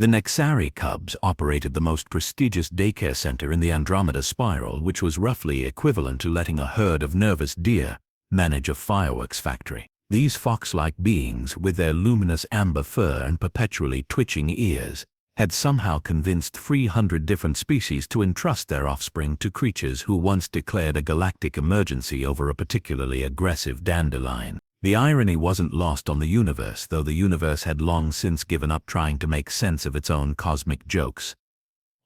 The Nexari Cubs operated the most prestigious daycare center in the Andromeda Spiral, which was roughly equivalent to letting a herd of nervous deer manage a fireworks factory. These fox-like beings, with their luminous amber fur and perpetually twitching ears, had somehow convinced 300 different species to entrust their offspring to creatures who once declared a galactic emergency over a particularly aggressive dandelion. The irony wasn't lost on the universe, though the universe had long since given up trying to make sense of its own cosmic jokes.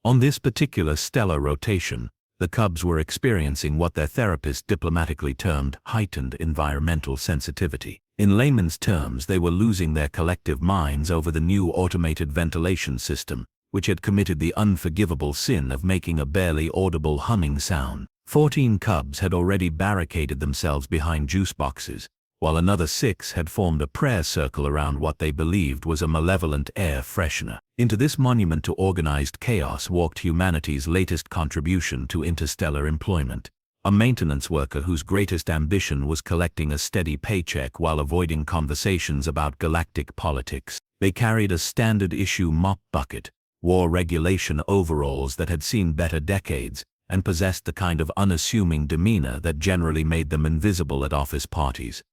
On this particular stellar rotation, the Cubs were experiencing what their therapist diplomatically termed heightened environmental sensitivity. In layman's terms, they were losing their collective minds over the new automated ventilation system, which had committed the unforgivable sin of making a barely audible humming sound. 14 Cubs had already barricaded themselves behind juice boxes, while another 6 had formed a prayer circle around what they believed was a malevolent air freshener. Into this monument to organized chaos walked humanity's latest contribution to interstellar employment, a maintenance worker whose greatest ambition was collecting a steady paycheck while avoiding conversations about galactic politics. They carried a standard-issue mop bucket, wore regulation overalls that had seen better decades, and possessed the kind of unassuming demeanor that generally made them invisible at office parties.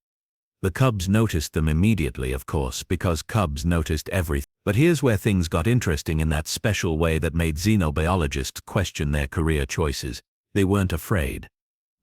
The Cubs noticed them immediately, of course, because Cubs noticed everything. But here's where things got interesting in that special way that made xenobiologists question their career choices. They weren't afraid.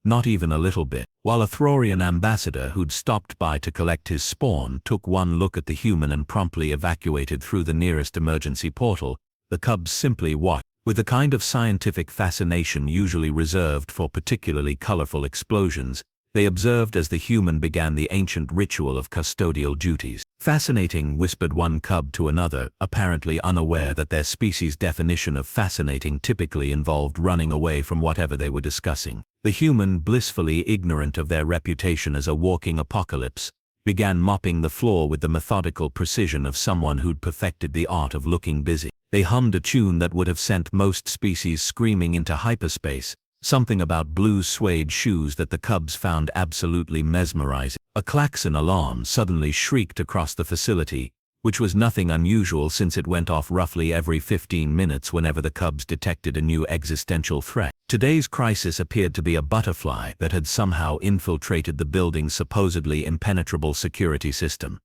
Not even a little bit. While a Throrian ambassador who'd stopped by to collect his spawn took one look at the human and promptly evacuated through the nearest emergency portal, the Cubs simply watched, with the kind of scientific fascination usually reserved for particularly colorful explosions. They observed as the human began the ancient ritual of custodial duties. Fascinating, whispered one Cub to another, apparently unaware that their species' definition of fascinating typically involved running away from whatever they were discussing. The human, blissfully ignorant of their reputation as a walking apocalypse, began mopping the floor with the methodical precision of someone who'd perfected the art of looking busy. They hummed a tune that would have sent most species screaming into hyperspace, something about blue suede shoes that the Cubs found absolutely mesmerizing. A klaxon alarm suddenly shrieked across the facility, which was nothing unusual since it went off roughly every 15 minutes whenever the Cubs detected a new existential threat. Today's crisis appeared to be a butterfly that had somehow infiltrated the building's supposedly impenetrable security system.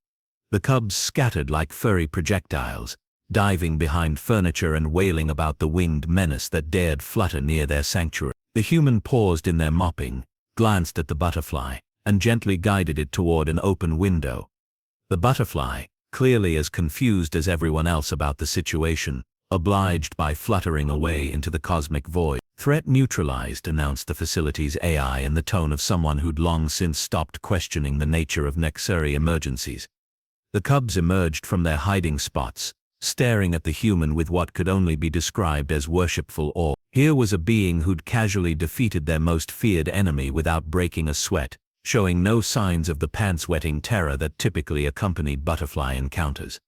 The Cubs scattered like furry projectiles, diving behind furniture and wailing about the winged menace that dared flutter near their sanctuary. The human paused in their mopping, glanced at the butterfly, and gently guided it toward an open window. The butterfly, clearly as confused as everyone else about the situation, obliged by fluttering away into the cosmic void. Threat neutralized, announced the facility's AI in the tone of someone who'd long since stopped questioning the nature of Nexari emergencies. The Cubs emerged from their hiding spots, staring at the human with what could only be described as worshipful awe. Here was a being who'd casually defeated their most feared enemy without breaking a sweat, showing no signs of the pants-wetting terror that typically accompanied butterfly encounters.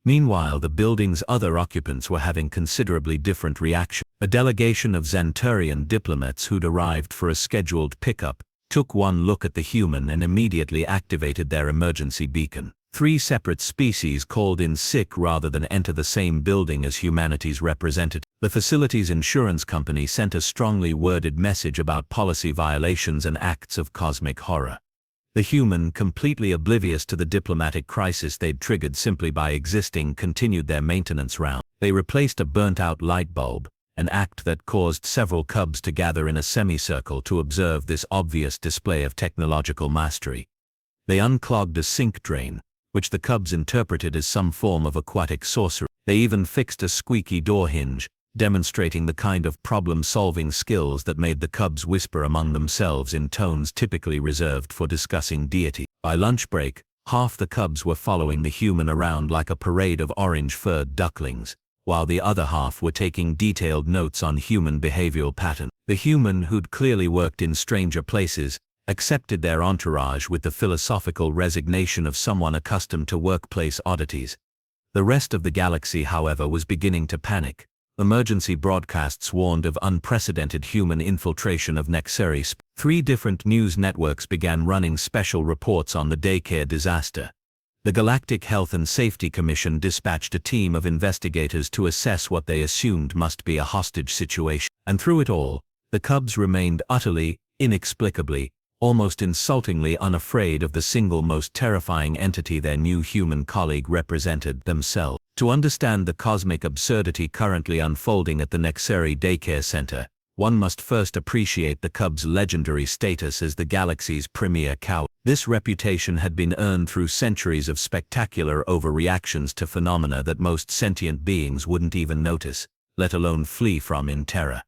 Meanwhile, the building's other occupants were having considerably different reactions. A delegation of Xanturian diplomats who'd arrived for a scheduled pickup took one look at the human and immediately activated their emergency beacon. 3 separate species called in sick rather than enter the same building as humanity's representative. The facility's insurance company sent a strongly worded message about policy violations and acts of cosmic horror. The human, completely oblivious to the diplomatic crisis they'd triggered simply by existing, continued their maintenance round. They replaced a burnt-out light bulb, an act that caused several Cubs to gather in a semicircle to observe this obvious display of technological mastery. They unclogged a sink drain, which the Cubs interpreted as some form of aquatic sorcery. They even fixed a squeaky door hinge, demonstrating the kind of problem-solving skills that made the Cubs whisper among themselves in tones typically reserved for discussing deity. By lunch break, half the Cubs were following the human around like a parade of orange-furred ducklings, while the other half were taking detailed notes on human behavioral patterns. The human, who'd clearly worked in stranger places, accepted their entourage with the philosophical resignation of someone accustomed to workplace oddities. The rest of the galaxy, however, was beginning to panic. Emergency broadcasts warned of unprecedented human infiltration of Nexari. 3 different news networks began running special reports on the daycare disaster. The Galactic Health and Safety Commission dispatched a team of investigators to assess what they assumed must be a hostage situation. And through it all, the cubs remained utterly, inexplicably, almost insultingly unafraid of the single most terrifying entity their new human colleague represented, themselves. To understand the cosmic absurdity currently unfolding at the Nexeri Daycare Center, one must first appreciate the cubs' legendary status as the galaxy's premier coward. This reputation had been earned through centuries of spectacular overreactions to phenomena that most sentient beings wouldn't even notice, let alone flee from in terror.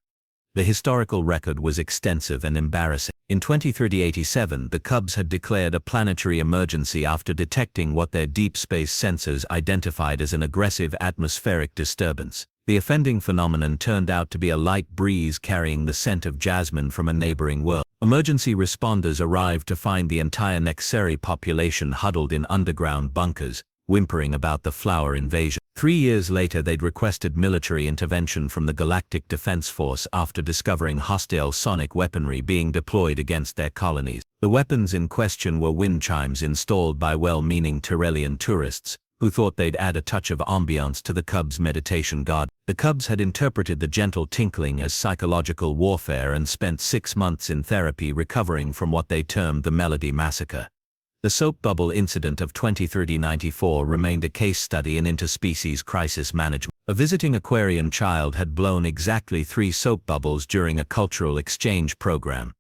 The historical record was extensive and embarrassing. In 2387, the Cubs had declared a planetary emergency after detecting what their deep space sensors identified as an aggressive atmospheric disturbance. The offending phenomenon turned out to be a light breeze carrying the scent of jasmine from a neighboring world. Emergency responders arrived to find the entire Nexeri population huddled in underground bunkers, whimpering about the flower invasion. 3 years later, they'd requested military intervention from the Galactic Defense Force after discovering hostile sonic weaponry being deployed against their colonies. The weapons in question were wind chimes installed by well-meaning Tyrellian tourists, who thought they'd add a touch of ambiance to the Cubs' meditation garden. The Cubs had interpreted the gentle tinkling as psychological warfare and spent 6 months in therapy recovering from what they termed the Melody Massacre. The soap bubble incident of 2394 remained a case study in interspecies crisis management. A visiting Aquarian child had blown exactly 3 soap bubbles during a cultural exchange program.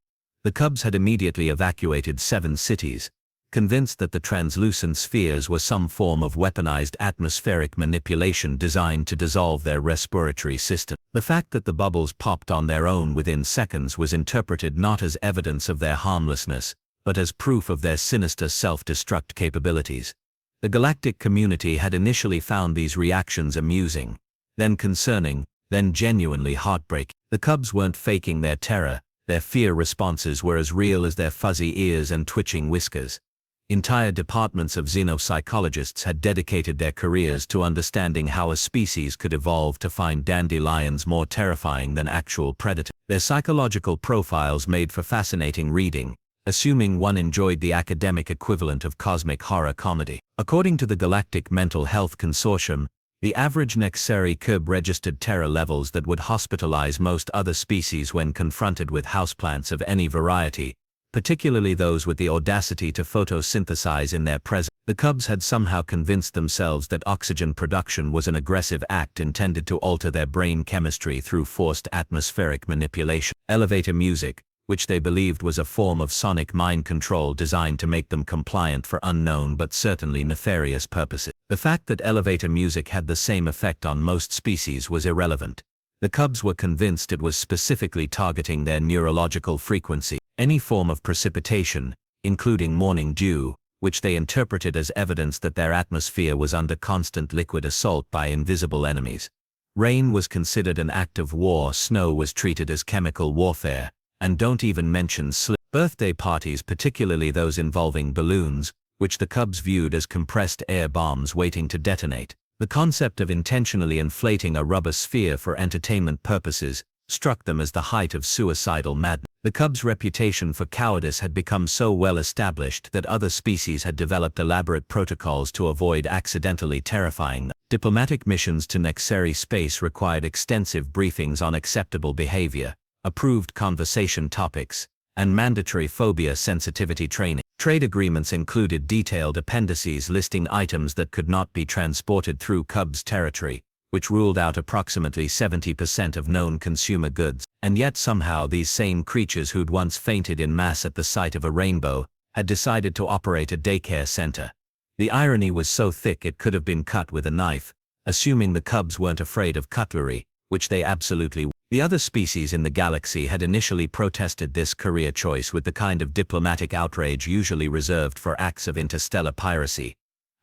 The Cubs had immediately evacuated 7 cities, convinced that the translucent spheres were some form of weaponized atmospheric manipulation designed to dissolve their respiratory system. The fact that the bubbles popped on their own within seconds was interpreted not as evidence of their harmlessness, but as proof of their sinister self-destruct capabilities. The galactic community had initially found these reactions amusing, then concerning, then genuinely heartbreaking. The Cubs weren't faking their terror, their fear responses were as real as their fuzzy ears and twitching whiskers. Entire departments of xenopsychologists had dedicated their careers to understanding how a species could evolve to find dandelions more terrifying than actual predators. Their psychological profiles made for fascinating reading, assuming one enjoyed the academic equivalent of cosmic horror comedy. According to the Galactic Mental Health Consortium, the average Nexeri cub registered terror levels that would hospitalize most other species when confronted with houseplants of any variety, particularly those with the audacity to photosynthesize in their presence. The Cubs had somehow convinced themselves that oxygen production was an aggressive act intended to alter their brain chemistry through forced atmospheric manipulation. Elevator music, which they believed was a form of sonic mind control designed to make them compliant for unknown but certainly nefarious purposes. The fact that elevator music had the same effect on most species was irrelevant. The Cubs were convinced it was specifically targeting their neurological frequency. Any form of precipitation, including morning dew, which they interpreted as evidence that their atmosphere was under constant liquid assault by invisible enemies. Rain was considered an act of war, snow was treated as chemical warfare, and don't even mention birthday parties, particularly those involving balloons, which the Cubs viewed as compressed air bombs waiting to detonate. The concept of intentionally inflating a rubber sphere for entertainment purposes struck them as the height of suicidal madness. The Cubs' reputation for cowardice had become so well established that other species had developed elaborate protocols to avoid accidentally terrifying them. Diplomatic missions to Nexeri space required extensive briefings on acceptable behavior, approved conversation topics, and mandatory phobia sensitivity training. Trade agreements included detailed appendices listing items that could not be transported through Cubs territory, which ruled out approximately 70% of known consumer goods. And yet somehow these same creatures who'd once fainted in mass at the sight of a rainbow had decided to operate a daycare center. The irony was so thick it could have been cut with a knife, assuming the Cubs weren't afraid of cutlery, which they absolutely were. The other species in the galaxy had initially protested this career choice with the kind of diplomatic outrage usually reserved for acts of interstellar piracy.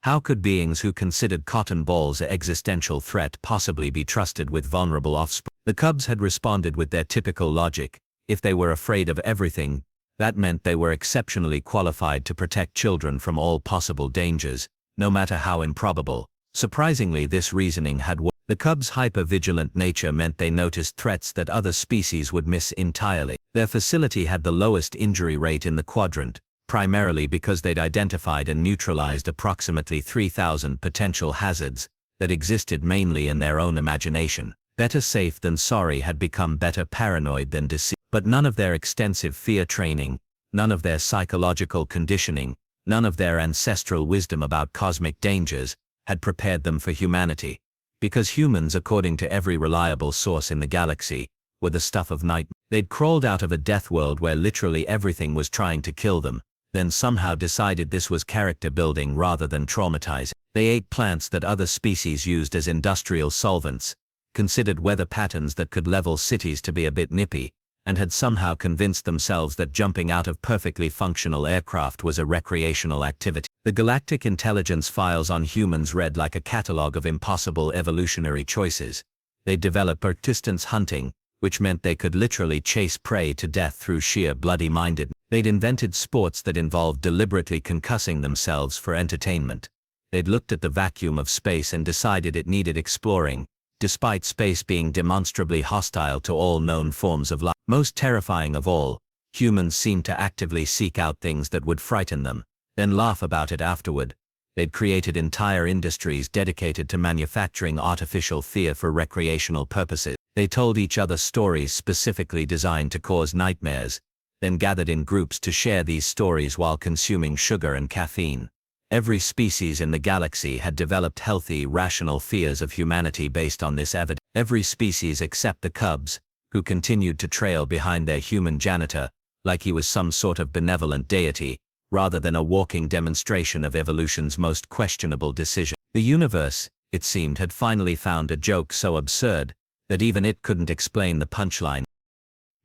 How could beings who considered cotton balls an existential threat possibly be trusted with vulnerable offspring? The Cubs had responded with their typical logic: if they were afraid of everything, that meant they were exceptionally qualified to protect children from all possible dangers, no matter how improbable. Surprisingly, this reasoning had worked. The Cubs' hyper-vigilant nature meant they noticed threats that other species would miss entirely. Their facility had the lowest injury rate in the quadrant, primarily because they'd identified and neutralized approximately 3,000 potential hazards that existed mainly in their own imagination. Better safe than sorry had become better paranoid than deceived. But none of their extensive fear training, none of their psychological conditioning, none of their ancestral wisdom about cosmic dangers had prepared them for humanity. Because humans, according to every reliable source in the galaxy, were the stuff of nightmare. They'd crawled out of a death world where literally everything was trying to kill them, then somehow decided this was character building rather than traumatizing. They ate plants that other species used as industrial solvents, considered weather patterns that could level cities to be a bit nippy, and had somehow convinced themselves that jumping out of perfectly functional aircraft was a recreational activity. The galactic intelligence files on humans read like a catalog of impossible evolutionary choices. They'd developed persistence hunting, which meant they could literally chase prey to death through sheer bloody-mindedness. They'd invented sports that involved deliberately concussing themselves for entertainment. They'd looked at the vacuum of space and decided it needed exploring, despite space being demonstrably hostile to all known forms of life. Most terrifying of all, humans seemed to actively seek out things that would frighten them, then laugh about it afterward. They'd created entire industries dedicated to manufacturing artificial fear for recreational purposes. They told each other stories specifically designed to cause nightmares, then gathered in groups to share these stories while consuming sugar and caffeine. Every species in the galaxy had developed healthy, rational fears of humanity based on this evidence. Every species except the cubs, who continued to trail behind their human janitor, like he was some sort of benevolent deity, rather than a walking demonstration of evolution's most questionable decision. The universe, it seemed, had finally found a joke so absurd that even it couldn't explain the punchline.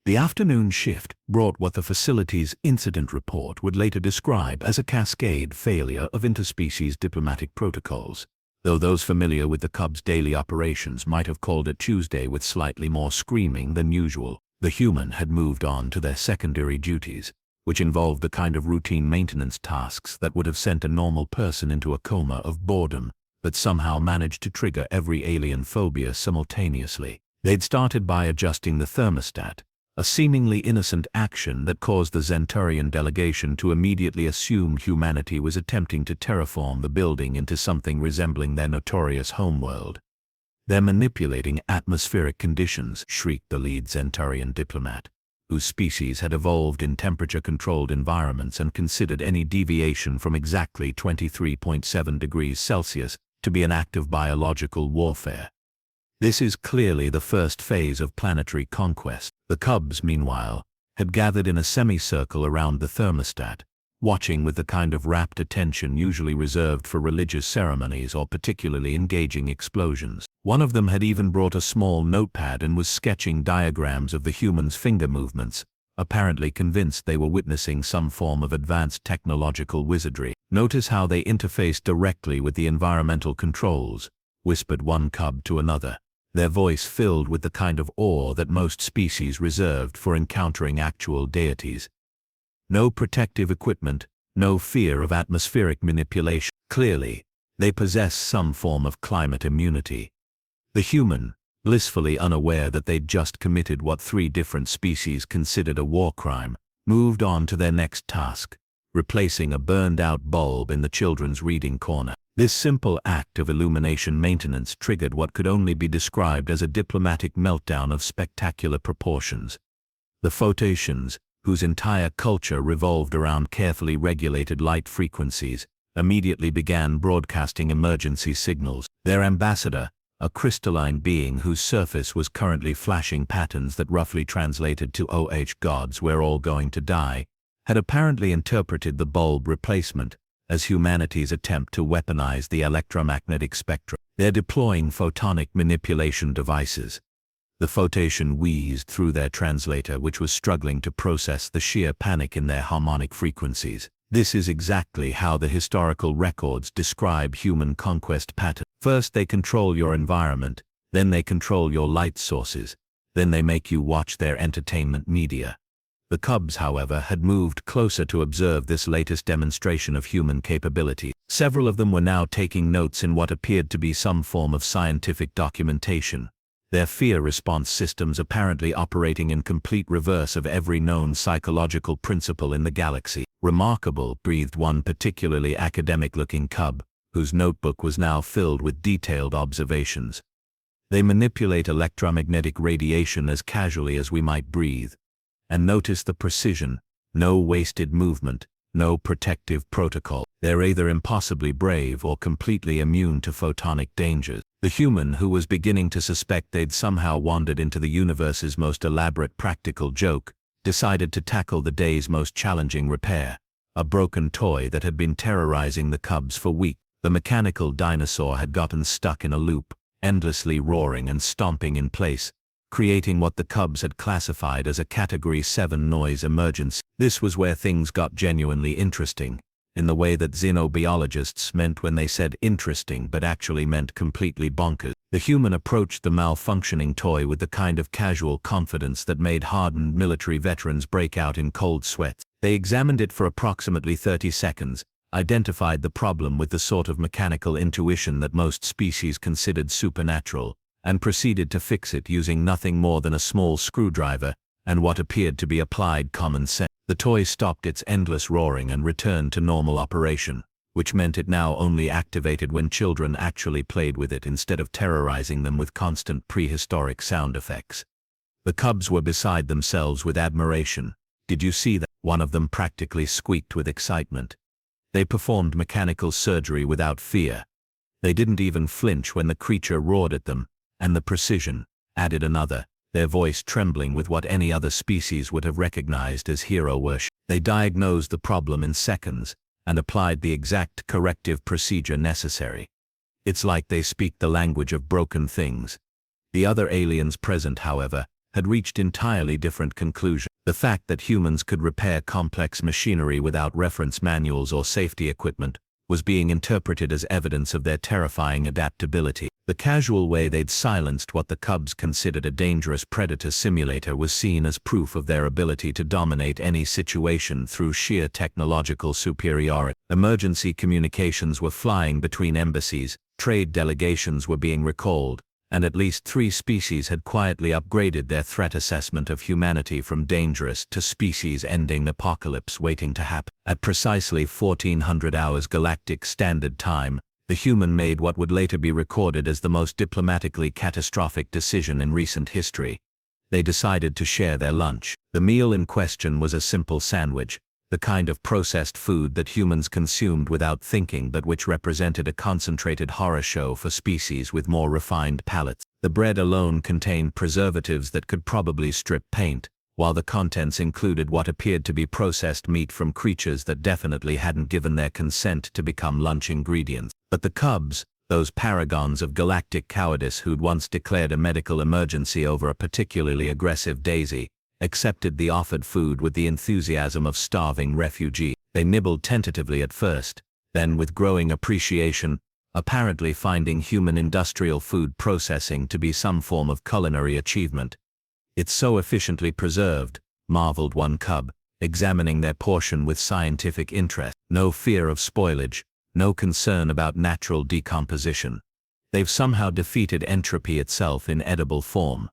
The afternoon shift brought what the facility's incident report would later describe as a cascade failure of interspecies diplomatic protocols, though those familiar with the Cubs' daily operations might have called it Tuesday with slightly more screaming than usual. The human had moved on to their secondary duties, which involved the kind of routine maintenance tasks that would have sent a normal person into a coma of boredom, but somehow managed to trigger every alien phobia simultaneously. They'd started by adjusting the thermostat, a seemingly innocent action that caused the Zenturian delegation to immediately assume humanity was attempting to terraform the building into something resembling their notorious homeworld. "They're manipulating atmospheric conditions," shrieked the lead Zenturian diplomat, whose species had evolved in temperature-controlled environments and considered any deviation from exactly 23.7 degrees Celsius to be an act of biological warfare. This is clearly the first phase of planetary conquest. The Cubs, meanwhile, had gathered in a semicircle around the thermostat, watching with the kind of rapt attention usually reserved for religious ceremonies or particularly engaging explosions. One of them had even brought a small notepad and was sketching diagrams of the human's finger movements, apparently convinced they were witnessing some form of advanced technological wizardry. "Notice how they interface directly with the environmental controls," whispered one cub to another, their voice filled with the kind of awe that most species reserved for encountering actual deities. No protective equipment, no fear of atmospheric manipulation. Clearly, they possess some form of climate immunity. The human, blissfully unaware that they'd just committed what 3 different species considered a war crime, moved on to their next task, replacing a burned-out bulb in the children's reading corner. This simple act of illumination maintenance triggered what could only be described as a diplomatic meltdown of spectacular proportions. The Photations, whose entire culture revolved around carefully regulated light frequencies, immediately began broadcasting emergency signals. Their ambassador, a crystalline being whose surface was currently flashing patterns that roughly translated to "Oh gods, we're all going to die," had apparently interpreted the bulb replacement as humanity's attempt to weaponize the electromagnetic spectrum. They're deploying photonic manipulation devices. The Photation wheezed through their translator, which was struggling to process the sheer panic in their harmonic frequencies. This is exactly how the historical records describe human conquest patterns. First they control your environment, then they control your light sources, then they make you watch their entertainment media. The Cubs, however, had moved closer to observe this latest demonstration of human capability. Several of them were now taking notes in what appeared to be some form of scientific documentation, their fear response systems apparently operating in complete reverse of every known psychological principle in the galaxy. Remarkable, breathed one particularly academic-looking cub, whose notebook was now filled with detailed observations. They manipulate electromagnetic radiation as casually as we might breathe. And notice the precision, no wasted movement, no protective protocol. They're either impossibly brave or completely immune to photonic dangers. The human, who was beginning to suspect they'd somehow wandered into the universe's most elaborate practical joke, decided to tackle the day's most challenging repair, a broken toy that had been terrorizing the cubs for weeks. The mechanical dinosaur had gotten stuck in a loop, endlessly roaring and stomping in place, creating what the cubs had classified as a Category 7 noise emergency. This was where things got genuinely interesting, in the way that xenobiologists meant when they said interesting but actually meant completely bonkers. The human approached the malfunctioning toy with the kind of casual confidence that made hardened military veterans break out in cold sweats. They examined it for approximately 30 seconds, identified the problem with the sort of mechanical intuition that most species considered supernatural, and proceeded to fix it using nothing more than a small screwdriver and what appeared to be applied common sense. The toy stopped its endless roaring and returned to normal operation, which meant it now only activated when children actually played with it instead of terrorizing them with constant prehistoric sound effects. The cubs were beside themselves with admiration. "Did you see that?" One of them practically squeaked with excitement. They performed mechanical surgery without fear. They didn't even flinch when the creature roared at them, and the precision, added another, their voice trembling with what any other species would have recognized as hero worship. They diagnosed the problem in seconds, and applied the exact corrective procedure necessary. It's like they speak the language of broken things. The other aliens present, however, had reached entirely different conclusions. The fact that humans could repair complex machinery without reference manuals or safety equipment was being interpreted as evidence of their terrifying adaptability. The casual way they'd silenced what the cubs considered a dangerous predator simulator was seen as proof of their ability to dominate any situation through sheer technological superiority. Emergency communications were flying between embassies, trade delegations were being recalled, and at least 3 species had quietly upgraded their threat assessment of humanity from dangerous to species-ending apocalypse waiting to happen. At precisely 1400 hours Galactic Standard Time, the human made what would later be recorded as the most diplomatically catastrophic decision in recent history. They decided to share their lunch. The meal in question was a simple sandwich, the kind of processed food that humans consumed without thinking but which represented a concentrated horror show for species with more refined palates. The bread alone contained preservatives that could probably strip paint, while the contents included what appeared to be processed meat from creatures that definitely hadn't given their consent to become lunch ingredients. But the cubs, those paragons of galactic cowardice who'd once declared a medical emergency over a particularly aggressive daisy, accepted the offered food with the enthusiasm of starving refugees. They nibbled tentatively at first, then with growing appreciation, apparently finding human industrial food processing to be some form of culinary achievement. "It's so efficiently preserved," marveled one cub, examining their portion with scientific interest. "No fear of spoilage, no concern about natural decomposition. They've somehow defeated entropy itself in edible form."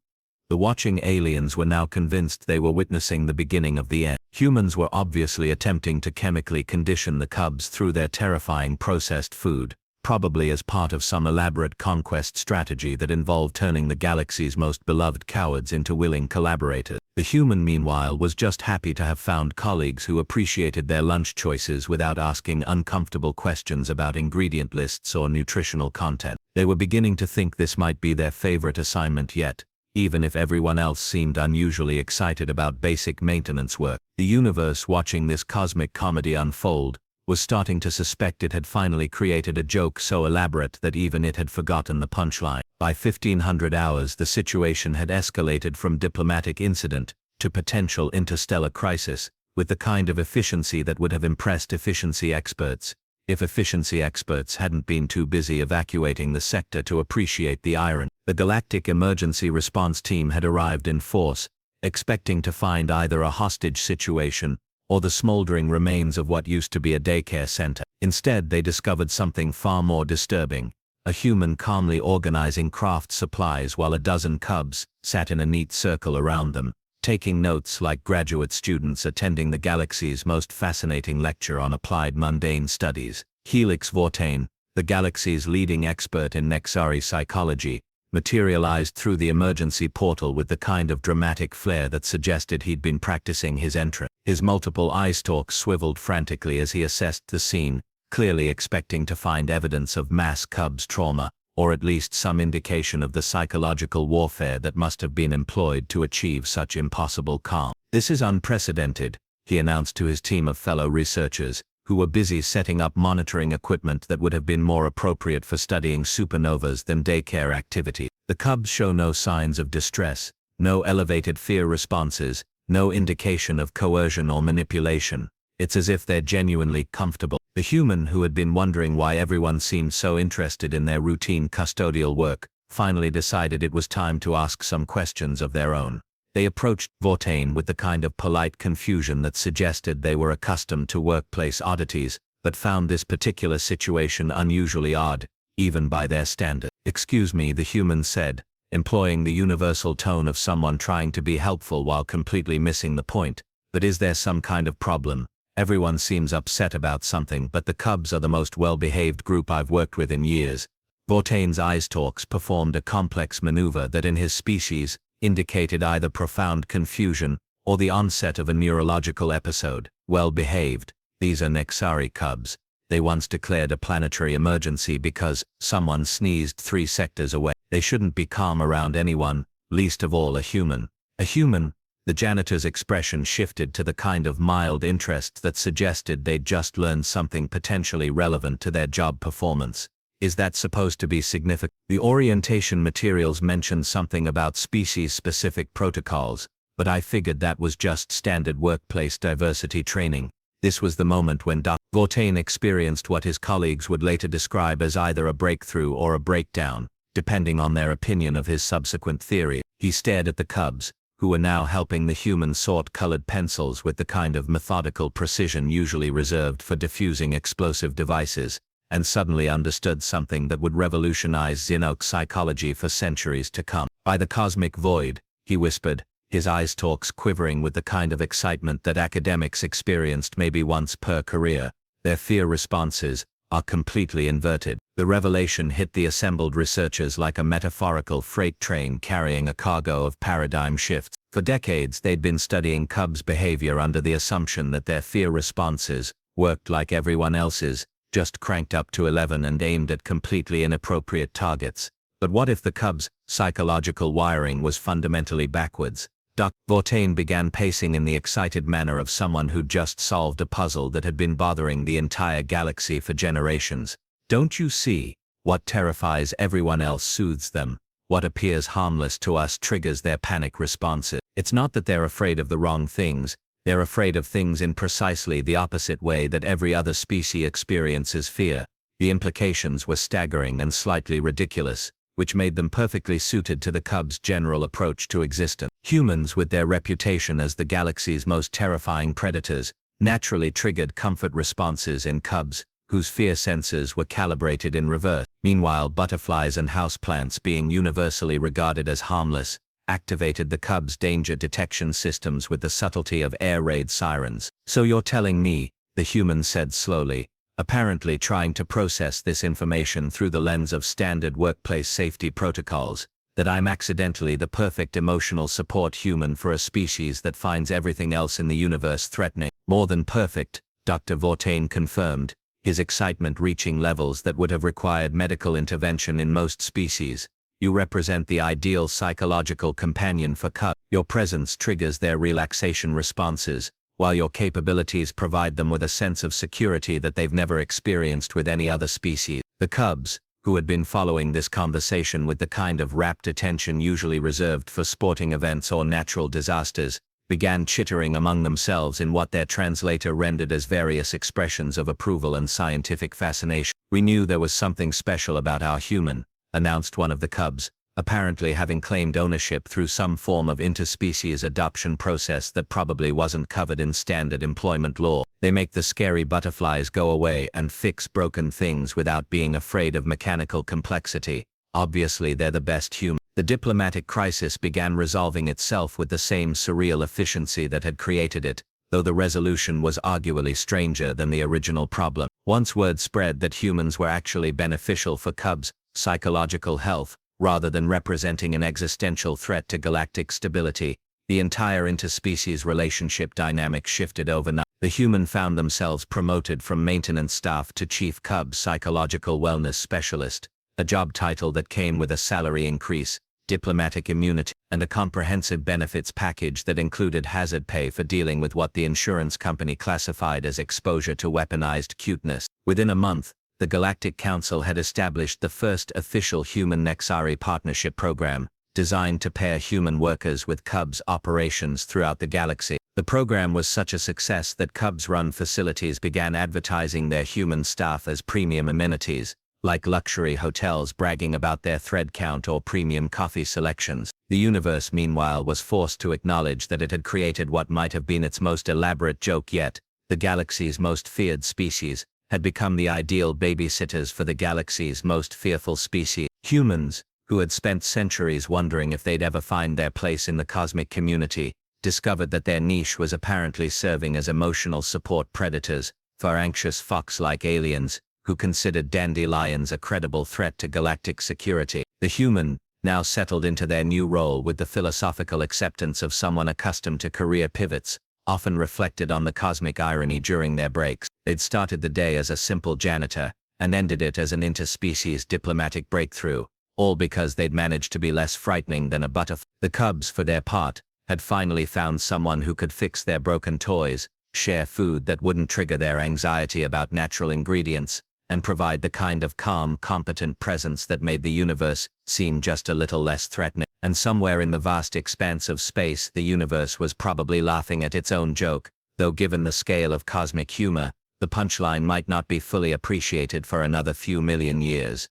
The watching aliens were now convinced they were witnessing the beginning of the end. Humans were obviously attempting to chemically condition the cubs through their terrifying processed food, probably as part of some elaborate conquest strategy that involved turning the galaxy's most beloved cowards into willing collaborators. The human, meanwhile, was just happy to have found colleagues who appreciated their lunch choices without asking uncomfortable questions about ingredient lists or nutritional content. They were beginning to think this might be their favorite assignment yet, even if everyone else seemed unusually excited about basic maintenance work. The universe, watching this cosmic comedy unfold, was starting to suspect it had finally created a joke so elaborate that even it had forgotten the punchline. By 1500 hours, the situation had escalated from diplomatic incident to potential interstellar crisis, with the kind of efficiency that would have impressed efficiency experts, if efficiency experts hadn't been too busy evacuating the sector to appreciate the irony. The Galactic Emergency Response Team had arrived in force, expecting to find either a hostage situation or the smoldering remains of what used to be a daycare center. Instead, they discovered something far more disturbing: a human calmly organizing craft supplies while a dozen cubs sat in a neat circle around them, taking notes like graduate students attending the galaxy's most fascinating lecture on applied mundane studies. Helix Vortain, the galaxy's leading expert in Nexari psychology, materialized through the emergency portal with the kind of dramatic flair that suggested he'd been practicing his entrance. His multiple eye stalks swiveled frantically as he assessed the scene, clearly expecting to find evidence of mass cubs trauma, or at least some indication of the psychological warfare that must have been employed to achieve such impossible calm. "This is unprecedented," he announced to his team of fellow researchers, who were busy setting up monitoring equipment that would have been more appropriate for studying supernovas than daycare activity. "The cubs show no signs of distress, no elevated fear responses, no indication of coercion or manipulation. It's as if they're genuinely comfortable." The human, who had been wondering why everyone seemed so interested in their routine custodial work, finally decided it was time to ask some questions of their own. They approached Vortain with the kind of polite confusion that suggested they were accustomed to workplace oddities, but found this particular situation unusually odd, even by their standards. "Excuse me," the human said, employing the universal tone of someone trying to be helpful while completely missing the point, "but is there some kind of problem? Everyone seems upset about something, but the cubs are the most well-behaved group I've worked with in years." Vortain's eye stalks performed a complex maneuver that in his species indicated either profound confusion or the onset of a neurological episode. "Well-behaved, these are Nexari cubs. They once declared a planetary emergency because someone sneezed 3 sectors away. They shouldn't be calm around anyone, least of all a human." "A human?" The janitor's expression shifted to the kind of mild interest that suggested they'd just learned something potentially relevant to their job performance. "Is that supposed to be significant?" The orientation materials mentioned something about species-specific protocols, but I figured that was just standard workplace diversity training. This was the moment when Dr. Vortain experienced what his colleagues would later describe as either a breakthrough or a breakdown, depending on their opinion of his subsequent theory. He stared at the cubs, who were now helping the human sort colored pencils with the kind of methodical precision usually reserved for diffusing explosive devices, and suddenly understood something that would revolutionize Xenoc psychology for centuries to come. "By the cosmic void," he whispered, his eye stalks quivering with the kind of excitement that academics experienced maybe once per career, "their fear responses are completely inverted." The revelation hit the assembled researchers like a metaphorical freight train carrying a cargo of paradigm shifts. For decades they'd been studying cubs' behavior under the assumption that their fear responses worked like everyone else's, just cranked up to 11 and aimed at completely inappropriate targets. But what if the cubs' psychological wiring was fundamentally backwards? Dr. Vortain began pacing in the excited manner of someone who'd just solved a puzzle that had been bothering the entire galaxy for generations. "Don't you see? What terrifies everyone else soothes them. What appears harmless to us triggers their panic responses. It's not that they're afraid of the wrong things, they're afraid of things in precisely the opposite way that every other species experiences fear." The implications were staggering and slightly ridiculous, which made them perfectly suited to the cubs' general approach to existence. Humans, with their reputation as the galaxy's most terrifying predators, naturally triggered comfort responses in cubs, whose fear sensors were calibrated in reverse. Meanwhile, butterflies and houseplants, being universally regarded as harmless, activated the cubs' danger detection systems with the subtlety of air raid sirens. "So you're telling me," the human said slowly, apparently trying to process this information through the lens of standard workplace safety protocols, "that I'm accidentally the perfect emotional support human for a species that finds everything else in the universe threatening." "More than perfect," Dr. Vortain confirmed, his excitement reaching levels that would have required medical intervention in most species. "You represent the ideal psychological companion for cubs. Your presence triggers their relaxation responses, while your capabilities provide them with a sense of security that they've never experienced with any other species." The cubs, who had been following this conversation with the kind of rapt attention usually reserved for sporting events or natural disasters, began chittering among themselves in what their translator rendered as various expressions of approval and scientific fascination. "We knew there was something special about our human," announced one of the cubs, apparently having claimed ownership through some form of interspecies adoption process that probably wasn't covered in standard employment law. They make the scary butterflies go away and fix broken things without being afraid of mechanical complexity. Obviously, they're the best human. The diplomatic crisis began resolving itself with the same surreal efficiency that had created it, though the resolution was arguably stranger than the original problem. Once word spread that humans were actually beneficial for Cubs' psychological health, rather than representing an existential threat to galactic stability, the entire interspecies relationship dynamic shifted overnight. The human found themselves promoted from maintenance staff to chief Cubs psychological wellness specialist, a job title that came with a salary increase, diplomatic immunity, and a comprehensive benefits package that included hazard pay for dealing with what the insurance company classified as exposure to weaponized cuteness. Within a month, the Galactic Council had established the first official human-Nexari partnership program, designed to pair human workers with Cubs operations throughout the galaxy. The program was such a success that Cubs-run facilities began advertising their human staff as premium amenities, like luxury hotels bragging about their thread count or premium coffee selections. The universe, meanwhile, was forced to acknowledge that it had created what might have been its most elaborate joke yet. The galaxy's most feared species had become the ideal babysitters for the galaxy's most fearful species. Humans, who had spent centuries wondering if they'd ever find their place in the cosmic community, discovered that their niche was apparently serving as emotional support predators for anxious fox-like aliens who considered dandelions a credible threat to galactic security. The human, now settled into their new role with the philosophical acceptance of someone accustomed to career pivots, often reflected on the cosmic irony during their breaks. They'd started the day as a simple janitor and ended it as an interspecies diplomatic breakthrough, all because they'd managed to be less frightening than a butterfly. The Cubs, for their part, had finally found someone who could fix their broken toys, share food that wouldn't trigger their anxiety about natural ingredients, and provide the kind of calm, competent presence that made the universe seem just a little less threatening. And somewhere in the vast expanse of space, the universe was probably laughing at its own joke, though given the scale of cosmic humor, the punchline might not be fully appreciated for another few million years.